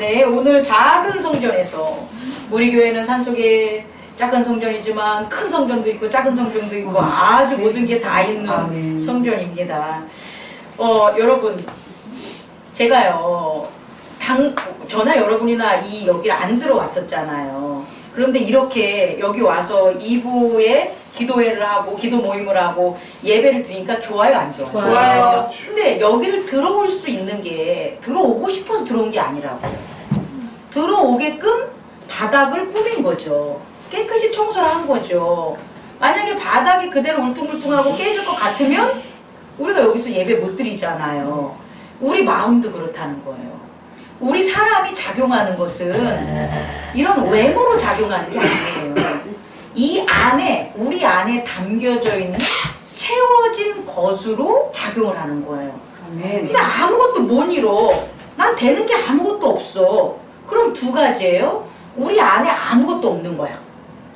네, 오늘 작은 성전에서 우리 교회는 산속에 작은 성전이지만 큰 성전도 있고 작은 성전도 있고 아주 모든 게 다 있는 성전입니다. 여러분, 제가요 저나 여러분이나 여기를 안 들어왔었잖아요. 그런데 이렇게 여기 와서 2부에 기도회를 하고 기도 모임을 하고 예배를 드리니까 좋아요, 안 좋아요? 좋아요. 근데 여기를 들어올 수 있는 게 들어오고 싶어서 들어온 게 아니라고. 들어오게끔 바닥을 꾸민 거죠. 깨끗이 청소를 한 거죠. 만약에 바닥이 그대로 울퉁불퉁하고 깨질 것 같으면 우리가 여기서 예배 못 드리잖아요. 우리 마음도 그렇다는 거예요. 우리 사람이 작용하는 것은 이런 외모로 작용하는 게 아니에요. 이 안에, 우리 안에 담겨져 있는 채워진 것으로 작용을 하는 거예요. 근데 아무것도 못 이뤄. 난 되는 게 아무것도 없어. 그럼 두 가지예요. 우리 안에 아무것도 없는 거야.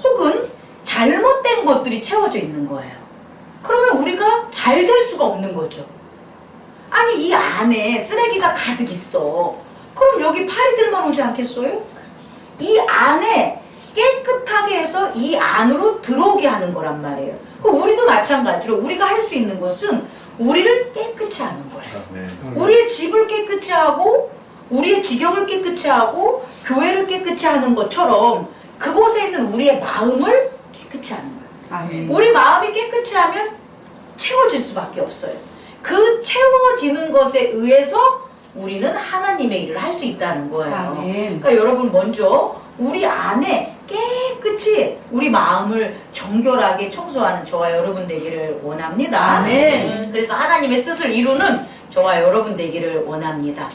혹은 잘못된 것들이 채워져 있는 거예요. 그러면 우리가 잘 될 수가 없는 거죠. 아니, 이 안에 쓰레기가 가득 있어. 그럼 여기 파리들만 오지 않겠어요? 이 안에 깨끗하게 해서 이 안으로 들어오게 하는 거란 말이에요. 그럼 우리도 마찬가지로 우리가 할 수 있는 것은 우리를 깨끗이 하는 거예요. 우리의 집을 깨끗이 하고 우리의 지경을 깨끗이 하고 교회를 깨끗이 하는 것처럼 그곳에 있는 우리의 마음을 깨끗이 하는 거예요. 우리 마음이 깨끗이 하면 채워질 수밖에 없어요. 그 채워지는 것에 의해서 우리는 하나님의 일을 할 수 있다는 거예요. 그러니까 여러분, 먼저 우리 안에 깨끗이 우리 마음을 정결하게 청소하는 저와 여러분 되기를 원합니다. 아멘. 그래서 하나님의 뜻을 이루는 저와 여러분 되기를 원합니다.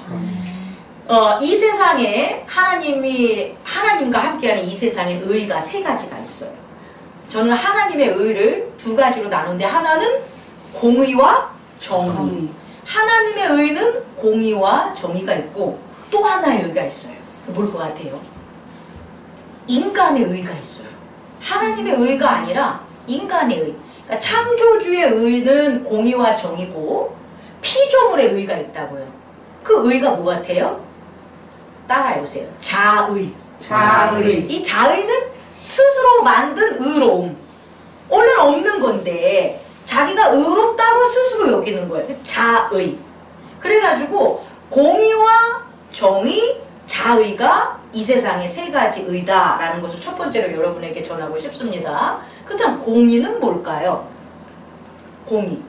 이 세상에 하나님과 함께하는 이 세상에 의가 세 가지가 있어요. 저는 하나님의 의를 두 가지로 나누는데, 하나는 공의와 정의. 하나님의 의는 공의와 정의가 있고 또 하나의 의가 있어요. 뭘 것 같아요? 인간의 의가 있어요. 하나님의 의가 아니라 인간의 의. 그러니까 창조주의 의는 공의와 정의고 피조물의 의가 있다고요. 그 의가 뭐 같아요? 따라해보세요. 자의. 자의. 이 자의는 스스로 만든 의로움. 원래는 없는 건데 자기가 의롭다고 스스로 여기는 거예요. 자의. 그래가지고 공의와 정의, 자의가 이 세상의 세 가지 의다라는 것을 첫 번째로 여러분에게 전하고 싶습니다. 그 다음 공의는 뭘까요? 공의.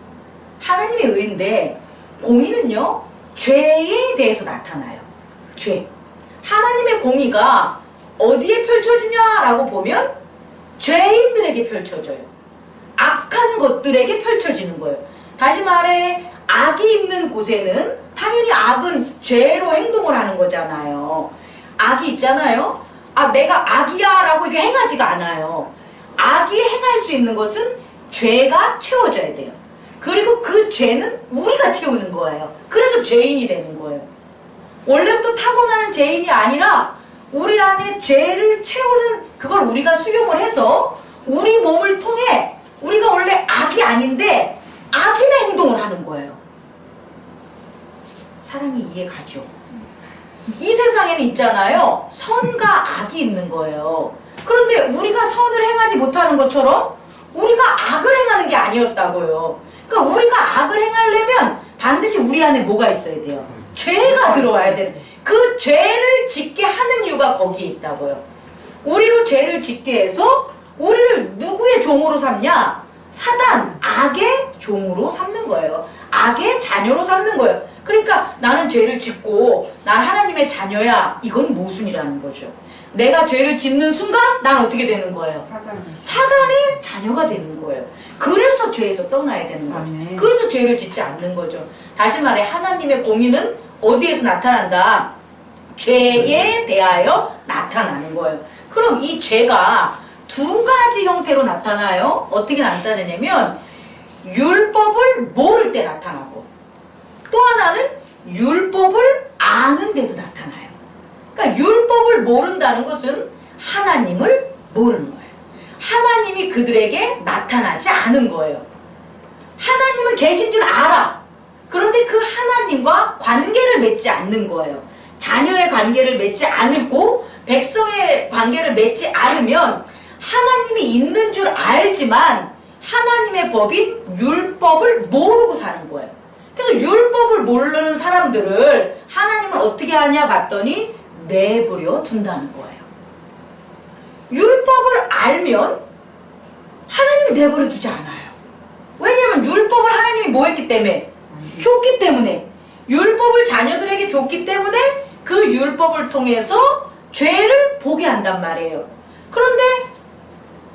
하나님의 의인데 공의는요, 죄에 대해서 나타나요. 죄. 하나님의 공의가 어디에 펼쳐지냐라고 보면 죄인들에게 펼쳐져요. 악한 것들에게 펼쳐지는 거예요. 다시 말해, 악이 있는 곳에는 당연히 악은 죄로 행동을 하는 거잖아요. 악이 있잖아요. 내가 악이야 라고 이게 행하지가 않아요. 악이 행할 수 있는 것은 죄가 채워져야 돼요. 그리고 그 죄는 우리가 채우는 거예요. 그래서 죄인이 되는 거예요. 원래부터 타고나는 죄인이 아니라 우리 안에 죄를 채우는 그걸 우리가 수용을 해서 우리 몸을 통해 우리가 원래 악이 아닌데 악인의 행동을 하는 거예요. 사랑이 이해가죠? 이 세상에는 있잖아요, 선과 악이 있는 거예요. 그런데 우리가 선을 행하지 못하는 것처럼 우리가 악을 행하는 게 아니었다고요. 그러니까 우리가 악을 행하려면 반드시 우리 안에 뭐가 있어야 돼요? 죄가 들어와야 돼요. 그 죄를 짓게 하는 이유가 거기에 있다고요. 우리로 죄를 짓게 해서 우리를 누구의 종으로 삼냐? 사단, 악의 종으로 삼는 거예요. 악의 자녀로 삼는 거예요. 그러니까 나는 죄를 짓고 난 하나님의 자녀야, 이건 모순이라는 거죠. 내가 죄를 짓는 순간 난 어떻게 되는 거예요? 사단의 자녀가 되는 거예요. 그래서 죄에서 떠나야 되는 거죠. 그래서 죄를 짓지 않는 거죠. 다시 말해, 하나님의 공의는 어디에서 나타난다? 죄에 대하여 나타나는 거예요. 그럼 이 죄가 두 가지 형태로 나타나요. 어떻게 나타나냐면 율법을 모를 때 나타나고, 또 하나는 율법을 아는 데도 나타나요. 그러니까 율법을 모른다는 것은 하나님을 모르는 거예요. 하나님이 그들에게 나타나지 않은 거예요. 하나님은 계신 줄 알아. 그런데 그 하나님과 관계를 맺지 않는 거예요. 자녀의 관계를 맺지 않고 백성의 관계를 맺지 않으면 하나님이 있는 줄 알지만 하나님의 법인 율법을 모르고 사는 거예요. 그래서 율법을 모르는 사람들을 하나님은 어떻게 하냐 봤더니 내버려 둔다는 거예요. 율법을 알면 하나님이 내버려 두지 않아요. 왜냐하면 율법을 하나님이 뭐 했기 때문에? 줬기 때문에. 율법을 자녀들에게 줬기 때문에 그 율법을 통해서 죄를 보게 한단 말이에요. 그런데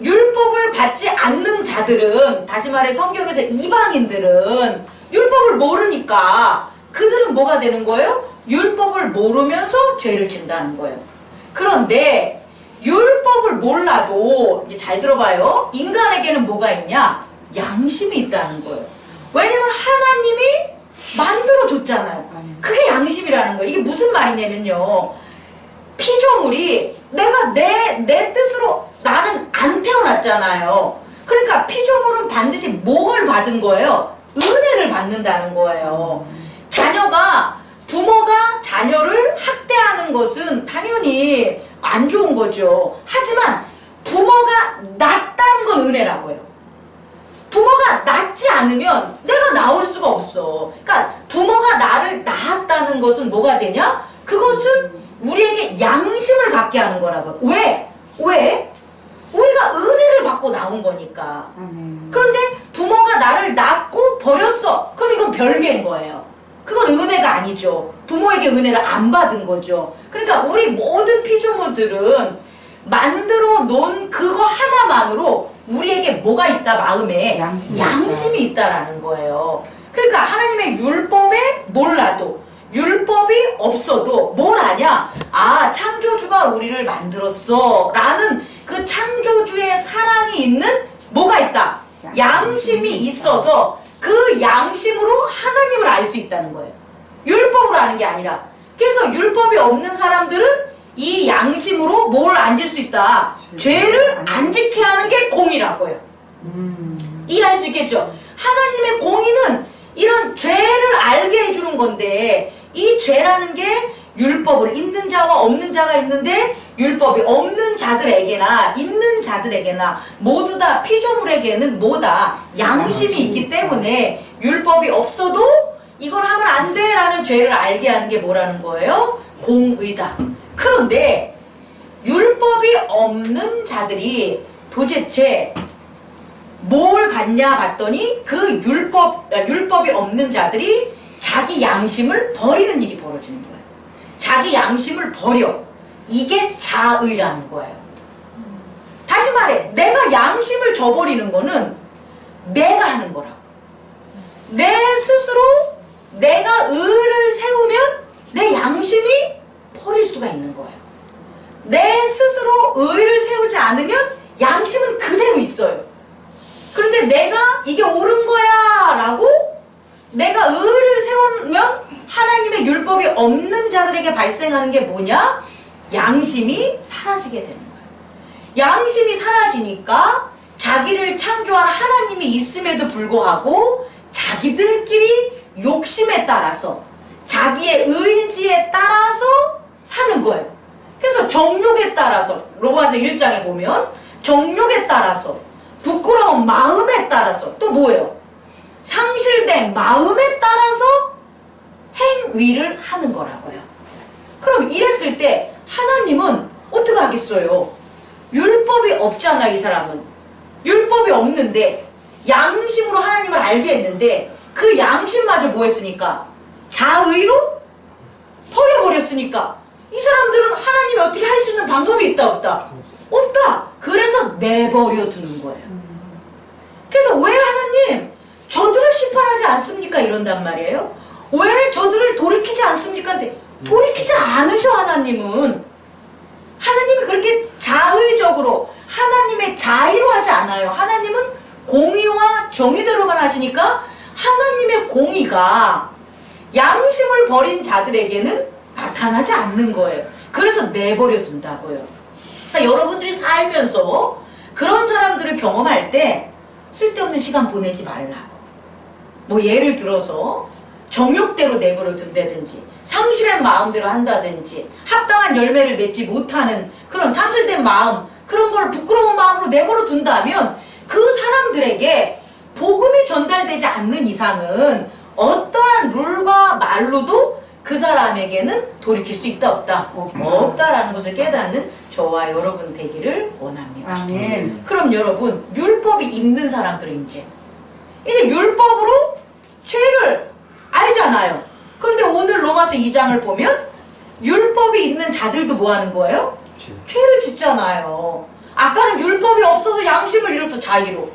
율법을 받지 않는 자들은, 다시 말해 성경에서 이방인들은 율법을 모르니까 그들은 뭐가 되는 거예요? 율법을 모르면서 죄를 진다는 거예요. 그런데 율법을 몰라도, 이제 잘 들어봐요. 인간에게는 뭐가 있냐? 양심이 있다는 거예요. 왜냐면 하나님이 만들어줬잖아요. 그게 양심이라는 거예요. 이게 무슨 말이냐면요. 피조물이 내가 내 뜻으로 나는 안 태어났잖아요. 그러니까 피조물은 반드시 뭘 받은 거예요? 은혜를 받는다는 거예요. 자녀가, 부모가 자녀를 학대하는 것은 당연히 안 좋은 거죠. 하지만 부모가 낳았다는 건 은혜라고요. 부모가 낳지 않으면 내가 나올 수가 없어. 그러니까 부모가 나를 낳았다는 것은 뭐가 되냐? 그것은 우리에게 양심을 갖게 하는 거라고요. 왜? 우리가 은혜를 받고 나온 거니까. 그런데 부모가 나를 낳고 버렸어. 그럼 이건 별개인 거예요. 그건 은혜가 아니죠. 부모에게 은혜를 안 받은 거죠. 그러니까 우리 모든 피조물들은 만들어 놓은 그거 하나만으로 우리에게 뭐가 있다? 마음에 양심이 있다라는 거예요. 그러니까 하나님의 율법에 몰라도, 율법이 없어도 뭘 하냐? 아, 창조주가 우리를 만들었어 라는 그 창조주의 사랑이 있는 뭐가 있다? 양심이 있어서 그 양심으로 하나님을 알 수 있다는 거예요. 율법으로 아는 게 아니라. 그래서 율법이 없는 사람들은 이 양심으로 뭘 안 질 수 있다? 죄를 안 지게 하는 게 공의라고요. 이해할 수 있겠죠? 하나님의 공의는 이런 죄를 알게 해주는 건데, 이 죄라는 게 율법을 있는 자와 없는 자가 있는데, 율법이 없는 자들에게나 있는 자들에게나 모두 다 피조물에게는 뭐다? 양심이 있기 때문에 율법이 없어도 이걸 하면 안 돼 라는 죄를 알게 하는 게 뭐라는 거예요? 공의다. 그런데 율법이 없는 자들이 도대체 뭘 갖냐 봤더니 그 율법이 없는 자들이 자기 양심을 버리는 일이 벌어지는 거예요. 자기 양심을 버려. 이게 자의라는 거예요. 다시 말해, 내가 양심을 저버리는 거는 내가 하는 거라고. 내 스스로 내가 의를 세우면 내 양심이 버릴 수가 있는 거예요. 내 스스로 의를 세우지 않으면 양심은 그대로 있어요. 그런데 내가 이게 옳은 거야 라고 내가 의를 세우면 하나님의 율법이 없는 자들에게 발생하는 게 뭐냐? 양심이 사라지게 되는 거예요. 양심이 사라지니까 자기를 창조한 하나님이 있음에도 불구하고 자기들끼리 욕심에 따라서 자기의 의지에 따라서 사는 거예요. 그래서 정욕에 따라서, 로마서 1장에 보면 정욕에 따라서, 부끄러운 마음에 따라서, 또 뭐예요? 상실된 마음에 따라서 행위를 하는 거라고요. 그럼 이랬을 때 하나님은 어떻게 하겠어요? 율법이 없잖아. 이 사람은 율법이 없는데 양심으로 하나님을 알게 했는데 그 양심마저 뭐 했으니까? 자의로 버려버렸으니까 이 사람들은 하나님이 어떻게 할 수 있는 방법이 있다 없다? 없다. 그래서 내버려 두는 거예요. 그래서 왜 하나님 저들을 심판하지 않습니까? 이런단 말이에요. 왜 저들을 돌이키지 않습니까? 근데 돌이키지 않으셔. 하나님은 하나님이 그렇게 자의적으로 하나님의 자의로 하지 않아요. 하나님은 공의와 정의대로만 하시니까 하나님의 공의가 양심을 버린 자들에게는 나타나지 않는 거예요. 그래서 내버려 둔다고요. 그러니까 여러분들이 살면서 그런 사람들을 경험할 때 쓸데없는 시간 보내지 말라고. 뭐 예를 들어서 정욕대로 내버려 둔다든지 상실한 마음대로 한다든지 합당한 열매를 맺지 못하는 그런 상실된 마음, 그런 걸 부끄러운 마음으로 내버려 둔다면 그 사람들에게 복음이 전달되지 않는 이상은 어떠한 룰과 말로도 그 사람에게는 돌이킬 수 있다 없다? 없다라는 것을 깨닫는 저와 여러분 되기를 원합니다. 아멘. 그럼 여러분, 율법이 있는 사람들은 이제 율법으로 죄를 알잖아요. 그런데 오늘 로마서 2장을 보면 율법이 있는 자들도 뭐 하는 거예요? 죄를 짓잖아요. 아까는 율법이 없어서 양심을 잃어서 자유로.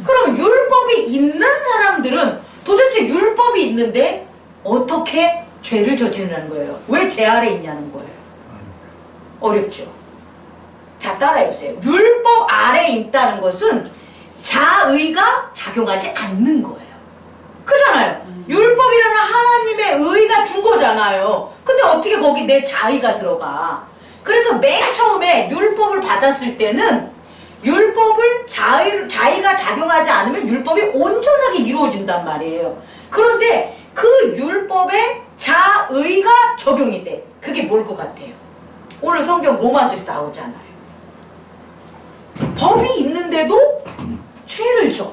그러면 율법이 있는 사람들은 도대체 율법이 있는데 어떻게 죄를 저지르는 거예요? 왜 죄 아래 있냐는 거예요. 어렵죠? 자, 따라해보세요. 율법 아래 있다는 것은 자의가 작용하지 않는 거예요. 그잖아요. 율법이라는 하나님의 의가 준 거잖아요. 근데 어떻게 거기 내 자의가 들어가? 그래서 맨 처음에 율법을 받았을 때는 율법을 자의가 작용하지 않으면 율법이 온전하게 이루어진단 말이에요. 그런데 그 율법에 자의가 적용이 돼. 그게 뭘 것 같아요? 오늘 성경 로마서에서 나오잖아요. 법이 있는데도 죄를 져.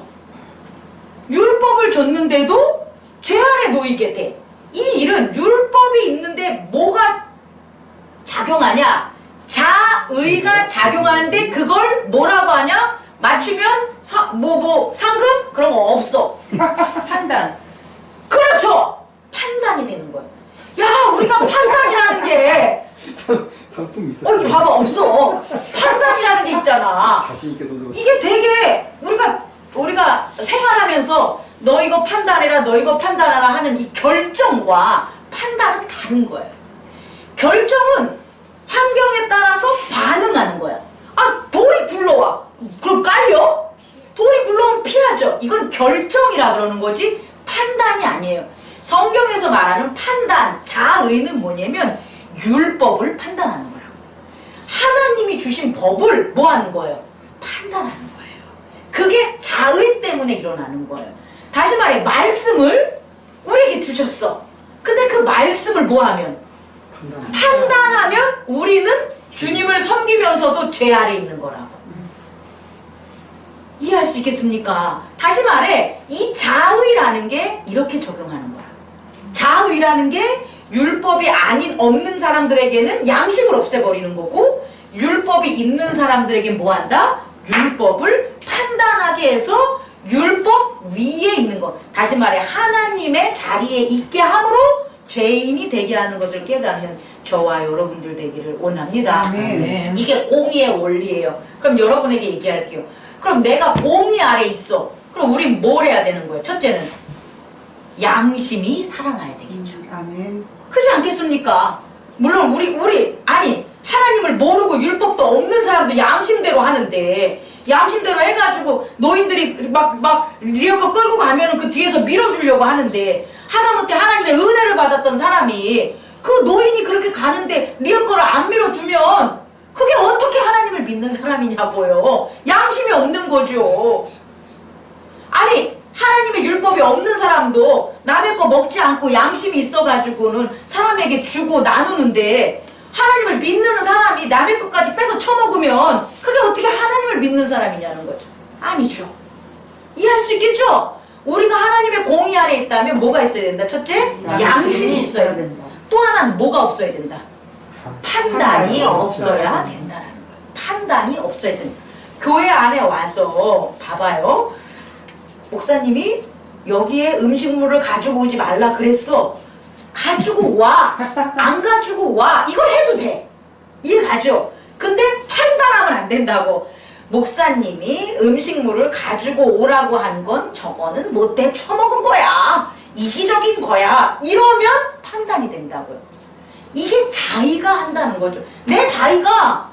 율법을 줬는데도 죄 아래 놓이게 돼. 이 일은 율법이 있는데 뭐가 작용하냐? 자의가 작용하는데 그걸 뭐라고 하냐? 맞추면 상금? 그런 거 없어. 판단. 그렇죠! 판단이 되는 거야. 야, 우리가 판단이라는 게 상품이 있어. 이게 봐봐, 없어. 판단이라는 게 있잖아. 자신 있게 손들어. 이게 되게 우리가 생활하면서 너 이거 판단해라, 너 이거 판단하라 하는 이 결정과 판단은 다른 거예요. 결정은 환경에 따라서 반응하는 거야. 아, 돌이 굴러와. 그럼 깔려? 돌이 굴러오면 피하죠. 이건 결정이라 그러는 거지 판단이 아니에요. 성경에서 말하는 판단, 자의는 뭐냐면 율법을 판단하는 거라고. 하나님이 주신 법을 뭐 하는 거예요? 판단하는 거예요. 그게 자의 때문에 일어나는 거예요. 다시 말해, 말씀을 우리에게 주셨어. 근데 그 말씀을 뭐 하면? 판단하면 우리는 주님을 섬기면서도 죄 아래 있는 거라고. 이해할 수 있겠습니까? 다시 말해, 이 자의라는 게 이렇게 적용하는 거야. 자의라는 게 율법이 없는 사람들에게는 양심을 없애버리는 거고, 율법이 있는 사람들에게 뭐 한다? 율법을 판단하게 해서 율법 위에 있는 것. 다시 말해, 하나님의 자리에 있게 함으로 죄인이 되게 하는 것을 깨닫는 저와 여러분들 되기를 원합니다. 아멘. 이게 공의의 원리예요. 그럼 여러분에게 얘기할게요. 그럼 내가 공의 아래 있어. 그럼 우린 뭘 해야 되는 거예요? 첫째는 양심이 살아나야 되겠죠. 아멘. 그렇지 않겠습니까? 물론 아니 하나님을 모르고 율법도 없는 사람도 양심대로 하는데, 양심대로 해가지고 노인들이 막 리어커 끌고 가면은 그 뒤에서 밀어주려고 하는데, 하다못해 하나님의 은혜를 받았던 사람이 그 노인이 그렇게 가는데 리어커를 안 밀어주면 그게 어떻게 하나님을 믿는 사람이냐고요. 양심이 없는 거죠. 아니, 하나님의 율법이 없는 사람도 남의 거 먹지 않고 양심이 있어가지고는 사람에게 주고 나누는데, 하나님을 믿는 사람이 남의 것까지 뺏어 처먹으면 그게 어떻게 하나님을 믿는 사람이냐는 거죠. 아니죠. 이해할 수 있겠죠? 우리가 하나님의 공의 아래 있다면 뭐가 있어야 된다? 첫째, 양심이 있어야 된다. 또 하나는 뭐가 없어야 된다? 판단이 없어야 된다라는 거예요. 판단이 없어야 된다. 교회 안에 와서 봐봐요. 목사님이 여기에 음식물을 가지고 오지 말라 그랬어. 가지고 와. 안 가지고 와. 이걸 해도 돼. 이해 가죠? 근데 판단하면 안 된다고. 목사님이 음식물을 가지고 오라고 한 건 저거는 못돼 처먹은 거야. 이기적인 거야. 이러면 판단이 된다고요. 이게 자의가 한다는 거죠. 내 자의가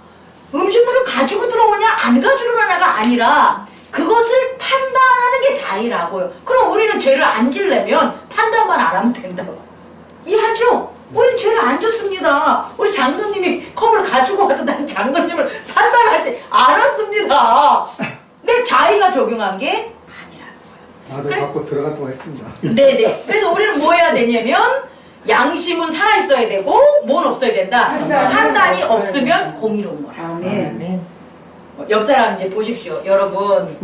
음식물을 가지고 들어오냐 안 가지고 오냐가 아니라 그것을 판단하는 게 자의라고요. 그럼 우리는 죄를 안 지려면 판단만 안 하면 된다고. 이해하죠? 우리는 죄를 안 졌습니다. 우리 장로님이 컵을 가지고 와도 난 장로님을 판단하지 않았습니다. 내 자의가 적용한 게 아니라는 거예요. 네, 갖고 들어갔다고 했습니다. 네네. 그래서 우리는 뭐 해야 되냐면 양심은 살아있어야 되고 뭔 없어야 된다? 판단이 없으면 공의로운 거라. 아멘. 옆 사람 이제 보십시오. 여러분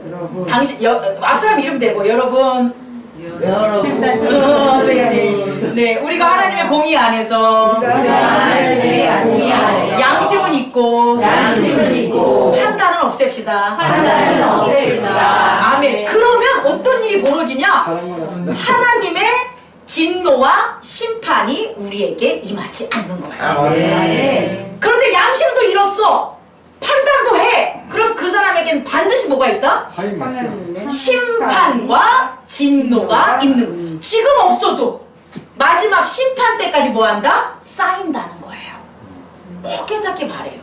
여러분. 당신 앞 사람 이름 대고 여러분 네, 우리가 하나님의 공의 안에서 양심은 있고 판단은 없앱시다. 아멘. 그러면 어떤 일이 벌어지냐? 하나님의 진노와 심판이 우리에게 임하지 않는 거예요. 아멘. 그런데 양심도 잃었어. 판단도 해. 그럼 그 사람에게는 반드시 뭐가 있다? 심판과 진노가 있는 거예요. 지금 없어도 마지막 심판 때까지 뭐 한다? 쌓인다는 거예요. 꼭 깨닫기 바래요.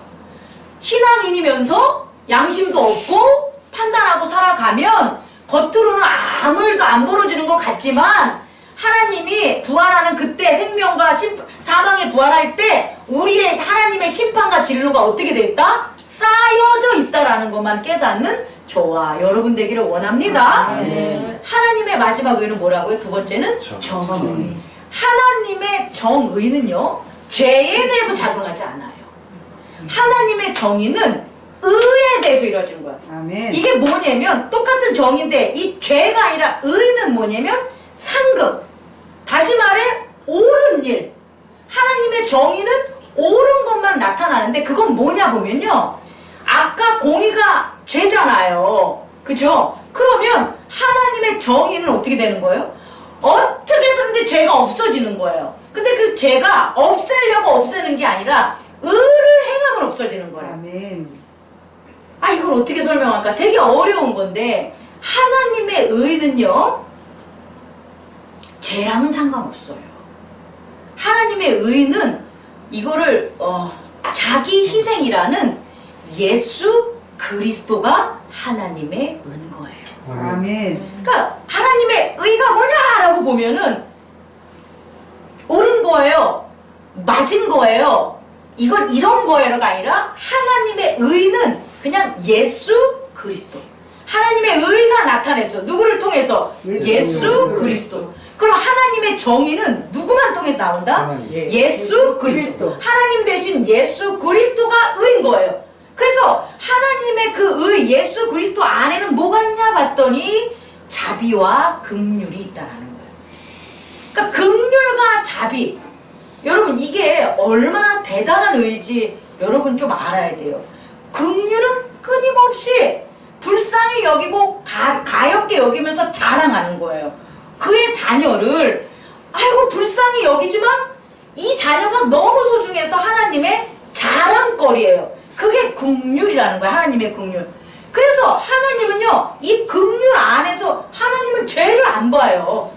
신앙인이면서 양심도 없고 판단하고 살아가면 겉으로는 아무 일도 안 벌어지는 것 같지만 하나님이 부활하는 그때 생명과 사망에 부활할 때 우리의 하나님의 심판과 진로가 어떻게 돼 있다? 쌓여져 있다라는 것만 깨닫는 저와 여러분 되기를 원합니다. 하나님의 마지막 의는 뭐라고요? 두 번째는 정의. 하나님의 정의는요, 죄에 대해서 작용하지 않아요. 하나님의 정의는 의에 대해서 이루어지는 거야. 아멘. 이게 뭐냐면 똑같은 정의인데 이 죄가 아니라 의는 뭐냐면 상급. 다시 말해 옳은 일. 하나님의 정의는 옳은 것만 나타나는데 그건 뭐냐 보면요. 아까 공의가 죄잖아요. 그죠? 그러면 하나님의 정의는 어떻게 되는 거예요? 어떻게 해서든지 죄가 없어지는 거예요. 근데 그 죄가 없애려고 없애는 게 아니라 의를 행하면 없어지는 거예요. 아멘. 아, 이걸 어떻게 설명할까? 되게 어려운 건데 하나님의 의는요, 죄랑은 상관없어요. 하나님의 의는 이거를 자기 희생이라는 예수 그리스도가 하나님의 은 거예요. 아멘. 그러니까 하나님의 의가 뭐냐라고 보면은 옳은 거예요, 맞은 거예요, 이건 이런 거예요가 아니라 하나님의 의는 그냥 예수 그리스도. 하나님의 의가 나타냈어. 누구를 통해서? 예수 그리스도. 그럼 하나님의 정의는 누구만 통해서 나온다? 예수 그리스도. 하나님 대신 예수 그리스도가 의인 거예요. 그래서 하나님의 그 의, 예수 그리스도 안에는 뭐가 있냐 봤더니 자비와 긍휼이 있다라는 거예요. 그러니까 긍휼과 자비, 여러분 이게 얼마나 대단한 의지 여러분 좀 알아야 돼요. 긍휼은 끊임없이 불쌍히 여기고 가엽게 여기면서 자랑하는 거예요. 그의 자녀를 아이고 불쌍히 여기지만 이 자녀가 너무 소중해서 하나님의 자랑거리예요. 그게 긍휼이라는 거예요. 하나님의 긍휼. 그래서 하나님은요, 이 긍휼 안에서 하나님은 죄를 안 봐요.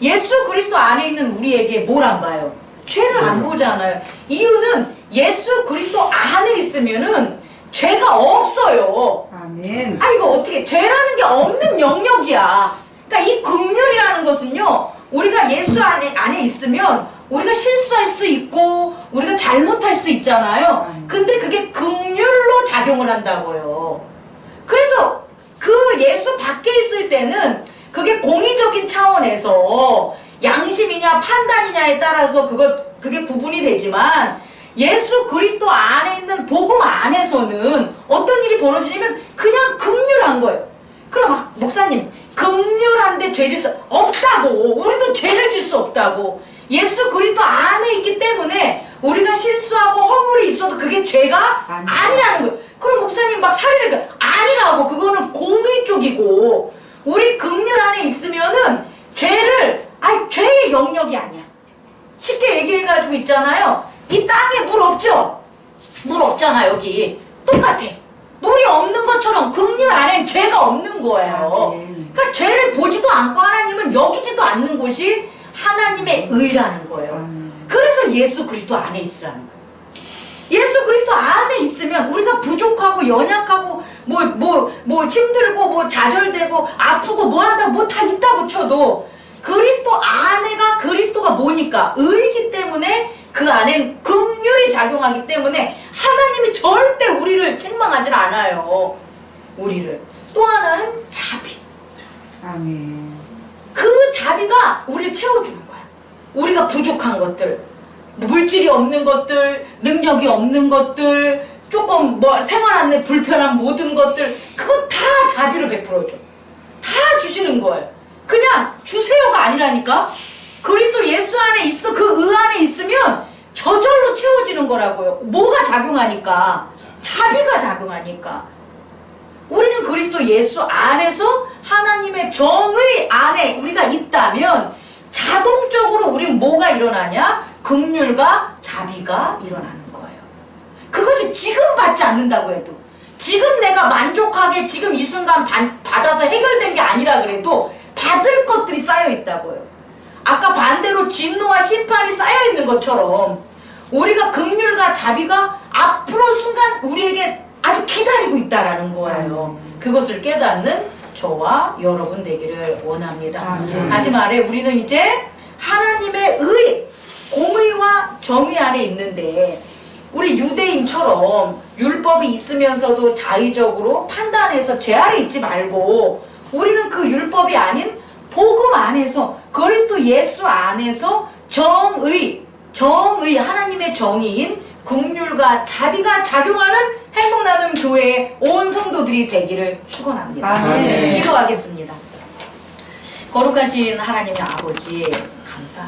예수 그리스도 안에 있는 우리에게 뭘 안 봐요? 죄를 안 보잖아요. 이유는 예수 그리스도 안에 있으면은 죄가 없어요. 아멘. 아, 이거 어떻게, 죄라는 게 없는 영역이야. 그러니까 이 긍휼이라는 것은요, 우리가 예수 안에 있으면 우리가 실수할 수도 있고 우리가 잘못할 수도 있잖아요. 근데 그게 긍휼로 작용을 한다고요. 그래서 그 예수 밖에 있을 때는 그게 공의적인 차원에서 양심이냐 판단이냐에 따라서 그게 구분이 되지만 예수 그리스도 안에 있는 복음 안에서는 어떤 일이 벌어지냐면 그냥 긍휼한 거예요. 그럼 목사님, 긍휼한데 죄 질 수 없다고. 우리도 죄를 질 수 없다고. 예수 그리스도 안에 있기 때문에 우리가 실수하고 허물이 있어도 그게 죄가 아니라는 거예요. 그럼 목사님 막 살인해도 아니라고. 그거는 공의 쪽이고, 우리 긍휼 안에 있으면은 죄를, 죄의 영역이 아니야. 쉽게 얘기해가지고 있잖아요. 이 땅에 물 없죠? 물 없잖아. 여기 똑같아. 물이 없는 것처럼 긍휼 안엔 죄가 없는 거예요. 그러니까 죄를 보지도 않고 하나님은 여기지도 않는 곳이 하나님의 의라는 거예요. 그래서 예수 그리스도 안에 있으라는 거예요. 예수 그리스도 안에 있으면 우리가 부족하고 연약하고 뭐 힘들고 뭐 좌절되고 아프고 뭐 한다 뭐 다 있다고 쳐도 그리스도 안에가 그리스도가 뭐니까 의이기 때문에 그 안엔 긍휼이 작용하기 때문에 하나님이 절대 우리를 책망하지 않아요. 우리를. 또 하나는 자비. 아멘. 그 자비가 우리를 채워주는 거야. 우리가 부족한 것들, 물질이 없는 것들, 능력이 없는 것들, 조금 뭐 생활하는 불편한 모든 것들, 그거 다 자비로 베풀어줘. 다 주시는 거예요. 그냥 주세요가 아니라니까. 그리스도 예수 안에 있어. 그 의 안에 있으면 저절로 채워지는 거라고요. 뭐가 작용하니까? 자비가 작용하니까. 우리는 그리스도 예수 안에서 하나님의 정의 안에 우리가 있다면 자동적으로 우리는 뭐가 일어나냐? 긍휼과 자비가 일어나는 거예요. 그것이 지금 받지 않는다고 해도, 지금 내가 만족하게 지금 이 순간 받아서 해결된 게 아니라 그래도 받을 것들이 쌓여 있다고요. 아까 반대로 진노와 심판이 쌓여 있는 것처럼 우리가 긍휼과 자비가 앞으로 순간 우리에게 아주 기다리고 있다라는 거예요. 그것을 깨닫는 저와 여러분 되기를 원합니다. 다시 말해 우리는 이제 하나님의 의, 공의와 정의 안에 있는데, 우리 유대인처럼 율법이 있으면서도 자의적으로 판단해서 죄 아래 있지 말고, 우리는 그 율법이 아닌 복음 안에서, 그리스도 예수 안에서 정의, 하나님의 정의인 긍휼과 자비가 작용하는 행복나눔 교회의 온 성도들이 되기를 축원합니다. 아멘. 기도하겠습니다. 거룩하신 하나님의 아버지, 감사합니다.